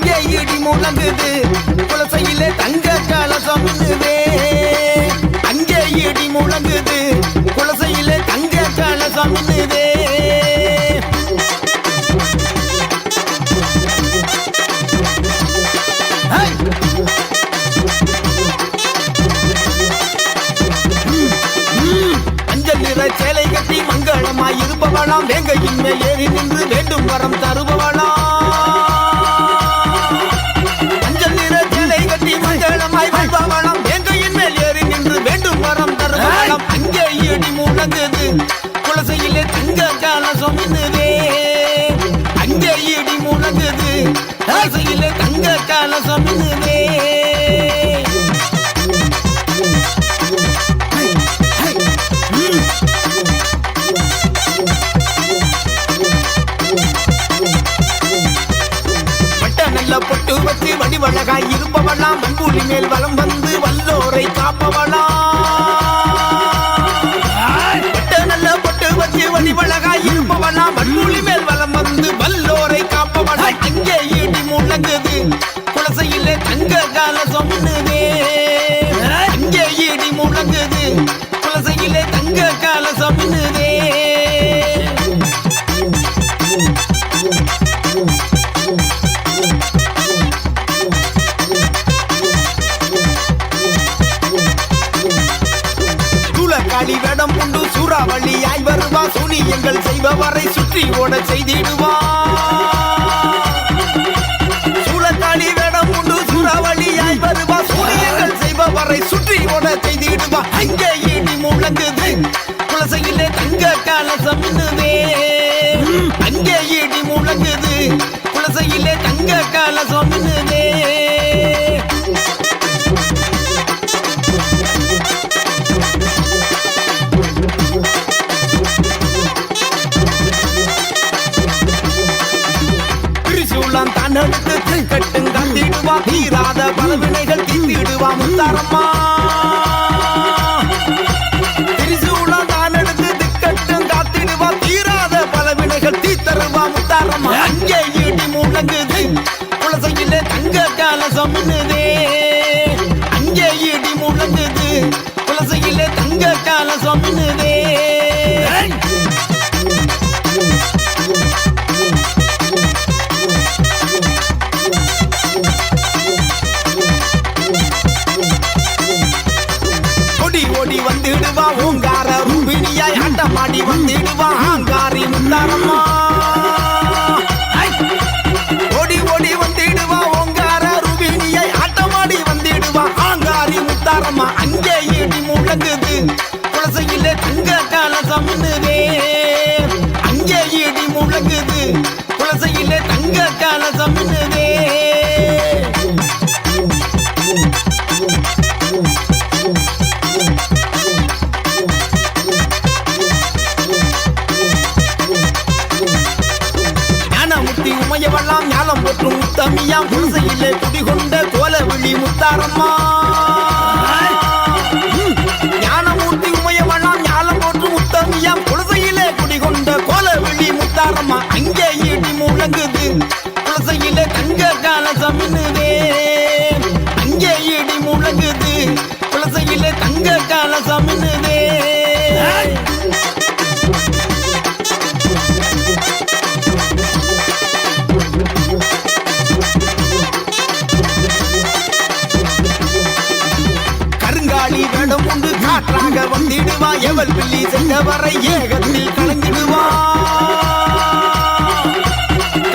அங்கே இடி முழங்குது குலசையிலே தங்க கலசம் மின்னுதே அங்கே இடி முழங்குது குலசையிலே தங்க கலசம் மின்னுதே சேலை கட்டி மங்களமாய் இருப்பவளாம் வேங்கையின் மேல் ஏறி நின்று வேண்டும் வரம் தருபவளாம் மஞ்சள் நிற சேலை கட்டி மங்களமாய் வாழ்பவளாம் வேங்கையின் மேல் ஏறி நின்று வேண்டும் வரம் தருபவளாம் அங்கே இடி முழங்குது குலசையிலே தங்க கலசம் மின்னுதே அங்கே இடி முழங்குது குலசையிலே தங்க கலசம் மின்னுதே பொட்டு வச்சு வடிவழகாய் இருப்பவளாம் மண்புலி மேல் வலம் வந்து வல்லோரை காப்பவளாம் நல்ல பொட்டு வச்சு வடிவழகாய் இருப்பவளாம் மண்புலி மேல் வலம் வந்து வல்லோரை காப்பவளாம் அங்கே இடி முழங்குது குலசையிலே தங்க கலசம் மின்னுதே அங்கே இடி முழங்குது குலசையிலே தங்க கலசம் மின்னுதே காளி வேடம் உண்டு சூறாவளியாய் வருவா சூனியங்கள் செய்பவரை சுற்றி ஓட செய்திடுவா சூழக்காளி வேடம் உண்டு சூறாவளியாய் வருவா சூனியங்கள் செய்பவரை சுற்றி ஓட செய்திடுவா அங்கே இடி முழங்குது குலசையிலே தங்க கலசம் மின்னுதே அங்கே இடி முழங்குது குலசையிலே தங்க கலசம் மின்னுதே தன்னெடுத்து கட்டும் கத்திடுவா தீராத பலவினைகள் தீர்த்திடுவா முத்தாரம்மா திரிசூலம் தானெடுத்து திக்கட்டும் காத்திடுவா தீராத பலவினைகள் தீர்த்தருவா முத்தாரம்மா அங்கே இடி முழங்குது குலசையிலே தங்க கலசம் மின்னுதே அங்கே இடி முழங்குது குலசையிலே தங்க கலசம் மின்னுதே ஓடி வந்துடுவா ஓங்கார ரூபிணியாய் ஆட்டமாடி வந்துடுவா ஆங்காரி முத்தாரம்மா ஓடி ஓடி வந்துடுவா ஓங்கார ரூபிணியாய் ஆட்டமாடி வந்துடுவா ஆங்காரி முத்தாரம்மா அங்கே இடி முழங்குது குலசையிலே தங்க கலசம் மின்னுதே அங்கே இடி முழங்குது குலசையிலே தங்க கலசம் மின்னுதே உமையவெல்லாம் ஞானம் போற்றும் முத்தமியாம் குலசையிலே குடிகொண்ட கோலவிழி முத்தாரம்மா ஞானமூர்த்தி உமையவெல்லாம் ஞானம் போற்றும் முத்தமியாம் குலசையிலே குடிகொண்ட கோலவிழி முத்தாரம்மா அங்கே இடி முழங்குது குலசையிலே தங்க கலசம் மின்னுதே அங்கே இடி முழங்குது குலசையிலே தங்க கலசம் மின்னுதே கருங்காலி வேடம் உண்டு காற்றாக வந்திடுவா எவள் பிள்ளி சென்றவரை ஏகத்தில் கலங்கிடுவா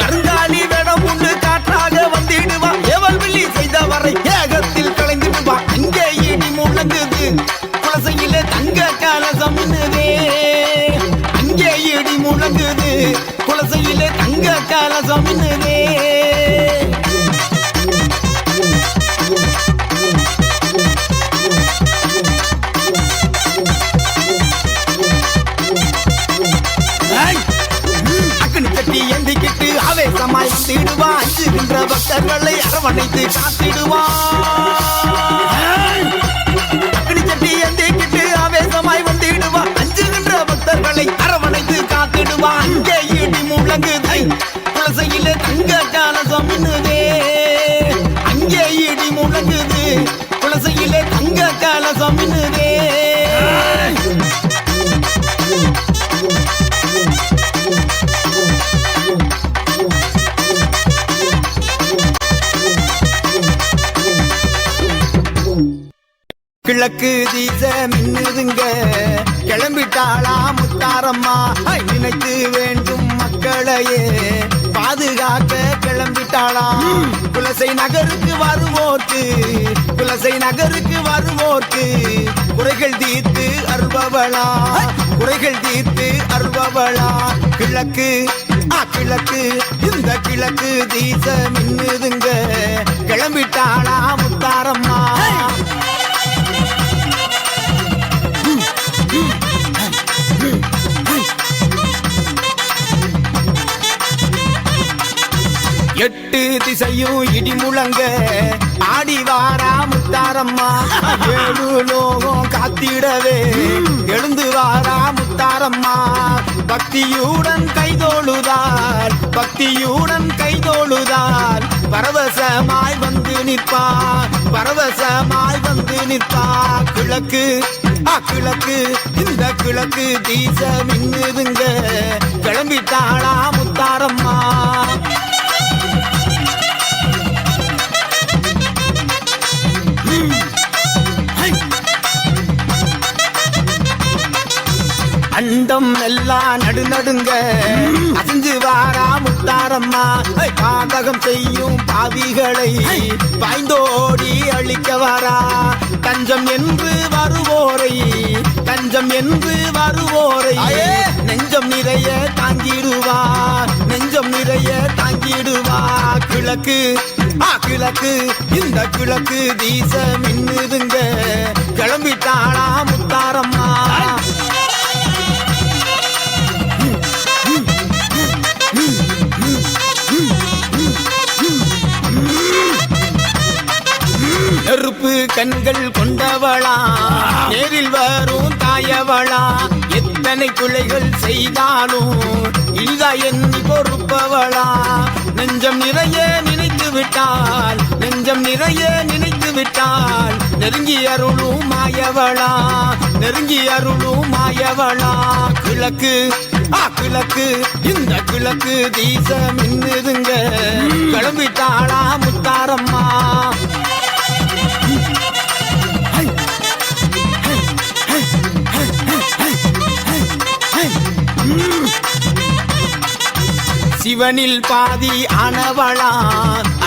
கருங்காலி வேடம் உண்டு காற்றாக வந்திடுவா எவள் பிள்ளி செய்தவரை ஏகத்தில் கலங்கிடுவா அங்கே இடி முழங்குது குலசையிலே தங்க கலசம் மின்னுதே அங்கே இடி முழங்குது குலசையிலே தங்க கலசம் மின்னுதே எந்திக்கிட்டு ஆவேசமாய் தீடுவா அஞ்சுகின்ற பக்தர்களை அரவணைத்து காத்திடுவா அக்னி சட்டி எந்திக்கிட்டு ஆவேசமாய் வந்திடுவா அஞ்சுகின்ற பக்தர்களை அரவணைத்து காத்திடுவா அங்கே இடி முழங்குது குலசையிலே தங்க கலசம் மின்னுதே கிழக்கு தீச மின்னுதுங்க கிளம்பிட்டாளா முத்தாரம்மா நினைத்து வேண்டும் மக்களையே பாதுகாக்க கிளம்பிட்டாளா குலசை நகருக்கு வருவோர்க்கு குலசை நகருக்கு வருவோர்க்கு குறைகள் தீர்த்து அருள்பவளா குறைகள் தீர்த்து அருள்பவளா கிழக்கு கிழக்கு இந்த கிழக்கு தீச மின்னுதுங்க கிளம்பிட்டாளா முத்தாரம்மா எட்டு திசையும் இடி முழங்க ஆடி வாரா முத்தாரம்மா ஏழு லோகம் காத்திடவே எழுந்து வாரா முத்தாரம்மா பக்தியுடன் கைதோழுதால் பக்தியுடன் கைதோழுதால் பரவசமாய் வந்து நிற்பா பரவசமாய் வந்து நிற்பா கிழக்கு கிழக்கு இந்த கிழக்கு தீச மின்னுதுங்க கிளம்பிட்டாளா முத்தாரம்மா அண்டம் எல்லாம் நடுநடுங்க அசைஞ்சு வாரா முத்தாரம்மா பாதகம் செய்யும் பாவிகளை பாய்ந்தோடி அழிக்க வாரா தஞ்சம் என்று வருவோரை தஞ்சம் என்று வருவோரை நெஞ்சம் நிறைய தாங்கிடுவா நெஞ்சம் நிறைய தாங்கிடுவா கிழக்கு கிழக்கு இந்த கிழக்கு தீச மின்னுதுங்க கிளம்பிட்டாளா முத்தாரம்மா நெருப்பு கண்கள் கொண்டவளா நேரில் வரும் தாயவளா எத்தனை பிள்ளைகள் செய்தாலும் இல்லா எண்ணி பொறுப்பவளா நெஞ்சம் நிறைய நினைத்து விட்டால் நெஞ்சம் நிறைய நினைத்து விட்டால் நெருங்கி அருளும் மாயவளா நெருங்கி அருளும் மாயவளா கிழக்கு கிழக்கு இந்த கிழக்கு தீச மின்னுதுங்க கிளம்பிட்டாளா முத்தாரம்மா சிவனில் பாதி ஆனவளா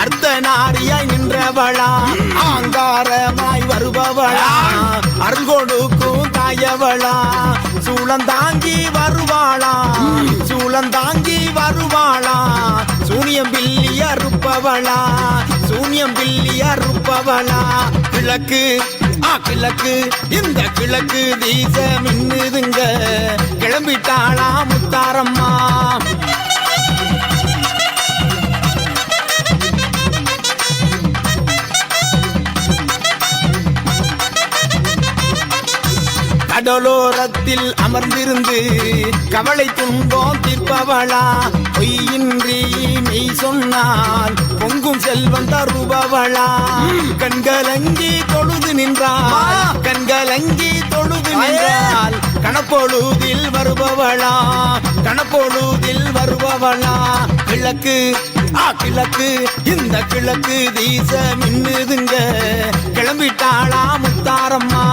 அர்த்த நாரியாய் நின்றவளா ஆங்காரமாய் வருபவளா அருள் கொடுக்கும் தாயவளா சூளந்தாங்கி வருவாளா சூளந்தாங்கி வருவாளா சூனியம் பில்லி அறுப்பவளா சூனியம் பில்லி அறுப்பவளா கிழக்கு கிழக்கு இந்த கிழக்கு தீச மின்னுதுங்க கிளம்பிட்டாளா முத்தாரம்மா கடலோரத்தில் அமர்ந்திருந்து கவலை துன்பம் தீர்ப்பவளா பொய்யின்றி மெய் சொன்னால் பொங்கும் செல்வம் தருபவளா கண்கலங்கி தொழுது நின்றால் கண்கலங்கி தொழுது நின்றால் கணப்பொழுதில் வருபவளா கணப்பொழுதில் வருபவளா கிழக்கு கிழக்கு இந்த கிழக்கு தீச மின்னுதுங்க கிளம்பிட்டாளா முத்தாரம்மா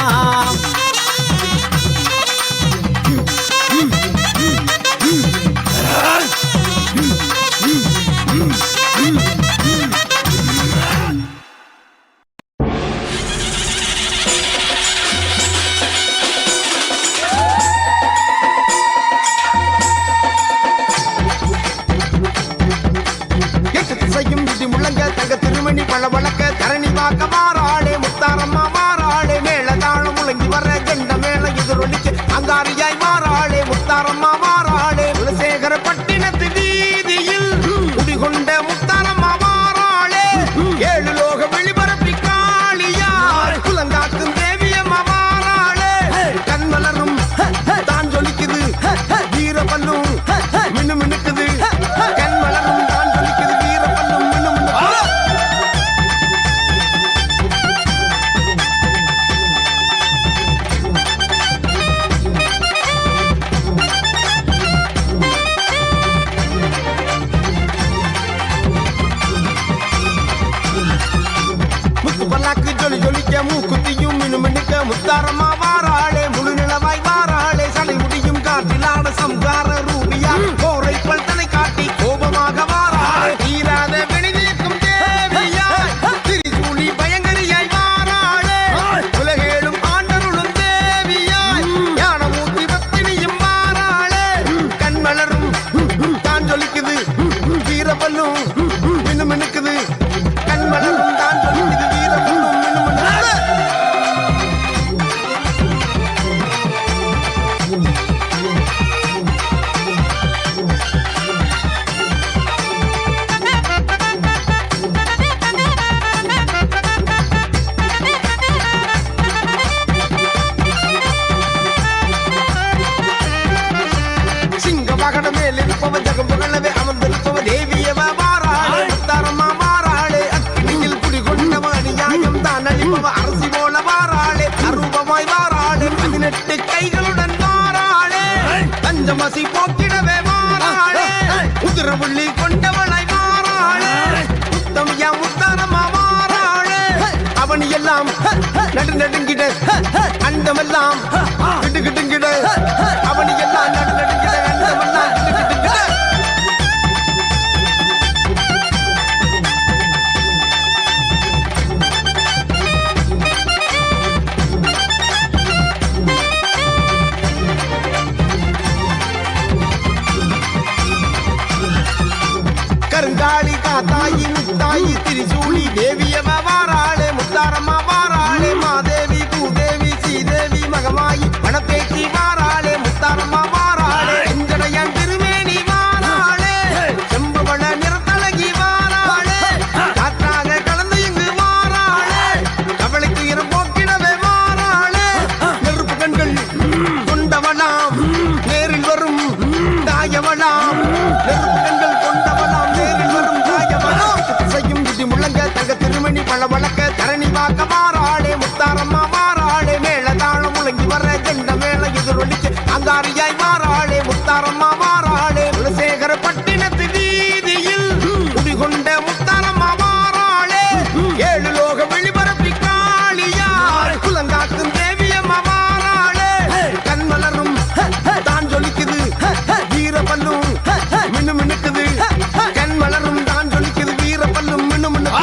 பழ வழக்க தரணி வாக்க மாறாளே முத்தாரம்மா மாறாளே மேல தாழம் முழங்கி வர கண்ட மேல எதிரொலிக்கு அங்காரியாய் மாறாளே முத்தாரம்மா மாறாளே குலசேகர பட்டினத்து வீதியில் குடிகொண்ட முத்தாரம்மா மாறாளே ஏழு லோக வெளிபரப்பி காளியார் குலங்காக்கும் தேவியம்மா மாறாளே கண்மலரும் தான் ஜொலிக்குது வீரப்பண்ணும் மின்னு மின்னுக்குது கண்மலரும் தான் ஜொலிக்குது வீரப்பண்ணும் மின்னு முடி ஜொலிக்க மூக்குத்தியும் மினுமினுக்க முத்தாரமா வாராளே முழு நிலவாய் வாராளே சடை முடியும் காற்றிலான சம்சார ரூபியா கோரை பல்தனை காட்டி கோபமாக வாராளே தீராத வினைதீர்க்கும் தேவியாய் திரிசூலி பயங்கரியாய் வாராளே உலகேழும் ஆண்டருளும் தேவியாய் ஞானமூர்த்தி பத்தினியும் வாராளே கண்மலரும் தான் ஜொலிக்குது வீரபல்லும் மினுமினுக்குது கண்மலரும் தான் ஜொலிக்குது வீரபல்லும் மினுமினுக்குது சிங்கமகட மேல் இருப்பவன் ஜகம் புகழவே அமர்ந்திருப்பவன் தேவியவ வாராளே முத்தாரம்மா வாராளே அக்கினியில் குடிகொண்டவ அநியாயம் தான் அழிப்பவ அரசி போல வாராளே அரூபமாய் வாராளே 18 கைகளுடன் வாராளே பஞ்சமசி போக்கிடவே வாராளே உதிரவுள்ளி கொண்டவளாய் வாராளே முத்தமியா முத்தாரம்மா வாராளே அவனி எல்லாம் நடுநடுங்கிட அண்டமெல்லாம் கிடுகிடுங்கிட அவனி எல்லாம் நடுநடுங்கிட அண்டமெல்லாம் கிடுகிடுங்கிட கருங்காளி காத்தாயி முத்தாயி திரிசூலி தேவியவ வாராளே முத்தாரம்மா வாராளே மாதேவி பூதேவி ஸ்ரீதேவி மகமாயி வனப்பேச்சி வாராளே முத்தாரம்மா வாராளே எஞ்சடையன் திருமேனி வாராளே செம்பவள நிறத்தழகி வாராளே காற்றாக கலந்து இங்கு வாராளே கவலைக்கு போக்கிடவே வாராளே நெருப்பு கண்கள் கொண்டவளாம் நேரில் வரும் தாயவளாம் நெருப்பு கண்கள் கொண்டவளாம் நேரில் வரும் தாயவளாம் செய்யும் விதி முழங்க தங்க திருமணி பழ வழக்க தரணி வாக்க வாராளே முத்தாரம்மா வாராளே மேல தாளம் முழங்கி வர ஜெண்ட மேல எதிரொலிக்க அங்காரியாய் வாராளே முத்தாரம்மா வாராளே குலசேகர பட்டினத்து வீதியில் குடிகொண்ட முத்தாரம்மா வாராளே 7 லோக வெளிபரப்பி காளியார் குலங்காக்கும் தேவியம்மா வாராளே கண்மலரும் தான் ஜொலிக்குது வீரபல்லும் மினுமினுக்குது கண்மலரும் தான் ஜொலிக்குது வீரபல்லும் மினுமினுக்குது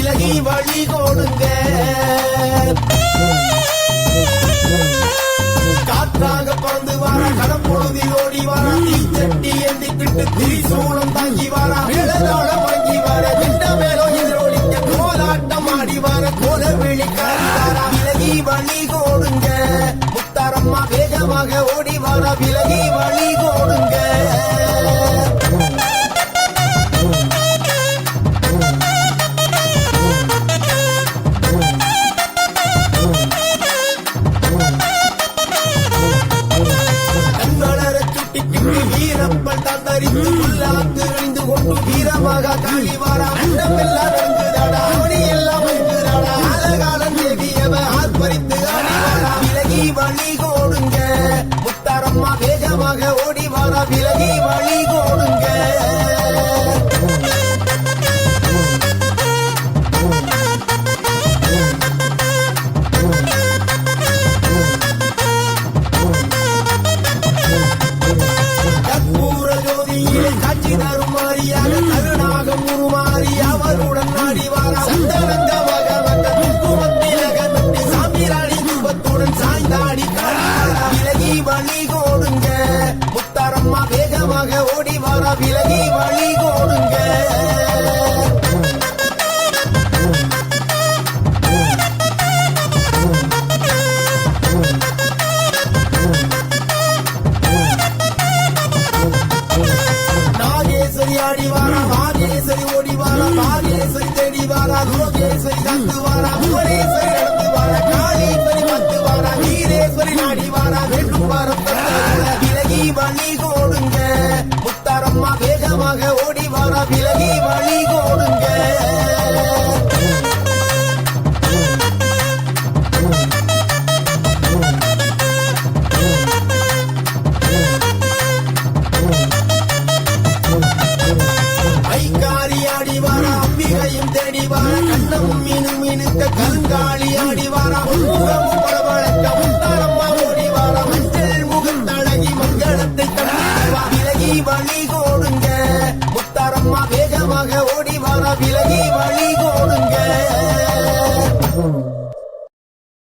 விலகி வழி கொடுங்க. காற்றாக பறந்து வாரா கடம்பொழுதில் ஓடி வாரா தீச்சட்டி ஏந்திக்கிட்டு திரிசூலம் தாங்கி வாரா மேலதாளம் வாங்கி வாரா திட்ட மேலோ எதிரொலிக்க கோலாட்டம் ஆடி வார கோல விழிக்காரி வாரா விலகி வழி கொடுங்க. முத்தாரம்மா வேகமாக ஓடி வாரா விலகி வழி கொடுங்க. வீரப்பல் தந்தரித்து புல்லாந்து விழிந்து கொண்டு வீரமாக காளிவாரா அண்டமெல்லாம் நடந்துதாடா அவனி எல்லாம் வந்துதாடா அழகாலம் தேவியவ ஆர்ப்பரித்து ஆடிவாரா விலகி வழி கொடுங்க. முத்தாரம்மா வேகமாக ஓடிவாரா விலகி வழி கொடுங்க. காட்சி தருமாறியாக கருணாகம் உருமாறி அவருடன் ஆடிவாரா சந்தனங்க வகவக குங்குமத்திலகமிட்டு சாமிராணி தூபத்துடன் சாய்ந்தாடி காடிவாரா விலகி வழி கொடுங்க. முத்தாரம்மா வேகமாக ஓடிவாரா விலகி வழி கொடுங்க. ஆடிவாரா வாகேஸ்வரி ஓடிவாரா பாகேஸ்வரி தேடிவாரா லோகேஸ்வரி தந்துவாரா புவனேஸ்வரி நடந்துவாரா காளீஸ்வரி வந்துவாரா வீரேஸ்வரி நாடிவாரா வேண்டும் வாரம் விலகி வழி கொடுங்க. முத்தாரம்மா வேகமாக ஓடிவாரா விலகி வழி கொடுங்க. ஆடிவாரா அம்பிகையும் தேடிவாரா கண்ணமும் மீனும் மீனுக்க கருங்காளி ஆடிவாரா முகமும் பளபளக்கவும்